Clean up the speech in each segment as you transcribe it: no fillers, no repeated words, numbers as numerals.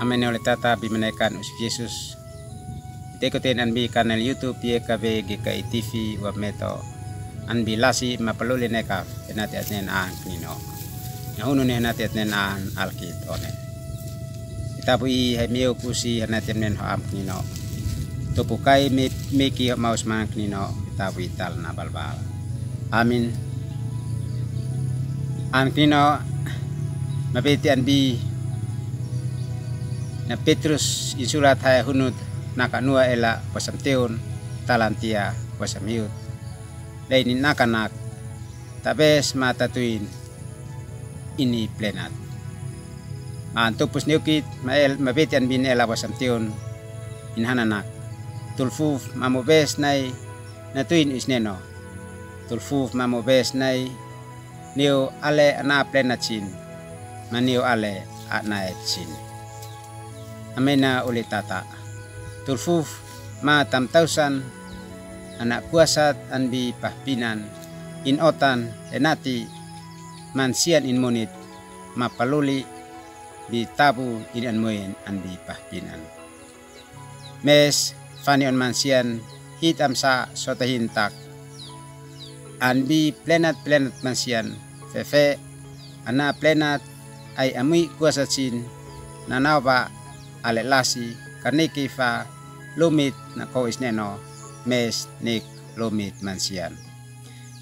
Amen oleh tata bimenakan usik Yesus. Ikutin anbi kanal YouTube YKB GKI TV wa meto anbi lasi mapaluli neka enati atnen an nino. Nahunu ne enati atnen an alkit onen. Itabu I hemiu kusi enati atnen ho am nino. Tupukai meki maus man nino itabu ital na balbal. Amin. An nino mabeti anbi na Petrus insurat haya hunut nakanua ela pasamteon talantia pasamiut lainin nakanak tabes matatuin ini plenat antupus niukit mael mabetian bin ela pasamteon inhananak tulfuf mamobes nai natuin isneno tulfuf mamobes nai neo ale ana plenatsin manio ale anaetsin. Amena oleh tata tulfuf ma tamtausan anak kuasat anbi pahpinan in otan enati mansian in monit mapaluli di tabu in anmoyen anbi pahpinan mes fanion mansian hitam sa sotahintak anbi plenat mansian fefe ana plenat ay amui kuasatsin nanawa ale lasi kaniki fa lumit na ko isneno mes nik lumit mansian.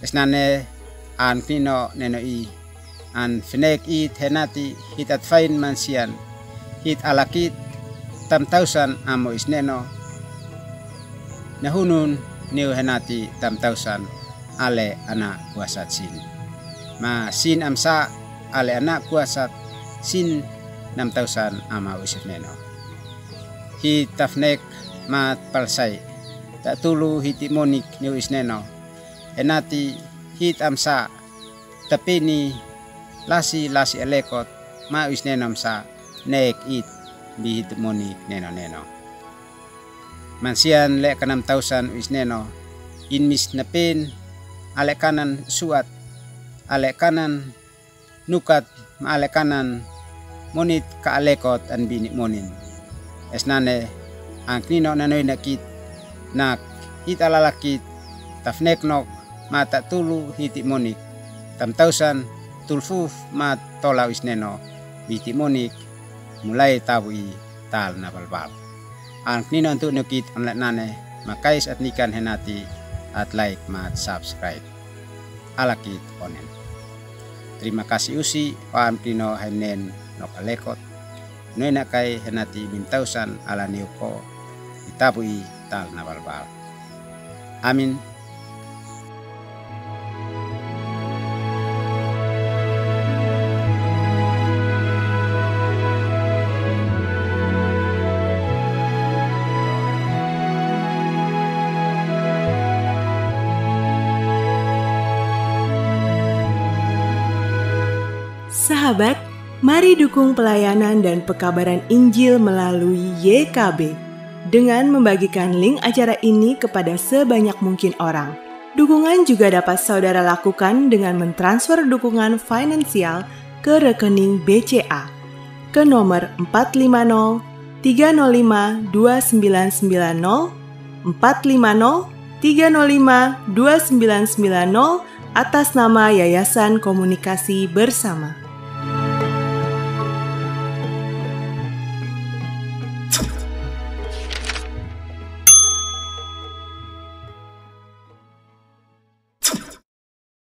Esnane an kino neno I an finek I henati hitat fain mansian hit alakit tamtausan amo isneno nahunun niu henati tamtausan ale anak kuasat sin. Ma sin amsa ale anak kuasat sin 6,000 ama usip neno. Hi tafnek mat palsay tak tulu hiti monik ni isneno enati hit amsa tapini lasi elekot ma isneno amsa nek it bi hit monik neno mansian le kanam 6,000 isneno inmis napin ale kanan suat ale kanan nukat ma ale kanan monit ka alekot an bini monin esnane ang nino nanoy nakit nak hita lalakit tafnek nok mata tulu hiti monik tamtausan tulfuf mat tolaw isneno hiti monik mulai tawi tal na balbal ang nino untuk nakit onlet nane makais at nikan henati at like mat subscribe alakit onen. Terima kasih usi paham nino henen nok alekot noy na kay henati 1,000 ala niupo itabui tal na balbal. Amin. Sahabat, mari dukung pelayanan dan pekabaran Injil melalui YKB dengan membagikan link acara ini kepada sebanyak mungkin orang. Dukungan juga dapat saudara lakukan dengan mentransfer dukungan finansial ke rekening BCA ke nomor 450 305 2990 450 305 2990 atas nama Yayasan Komunikasi Bersama.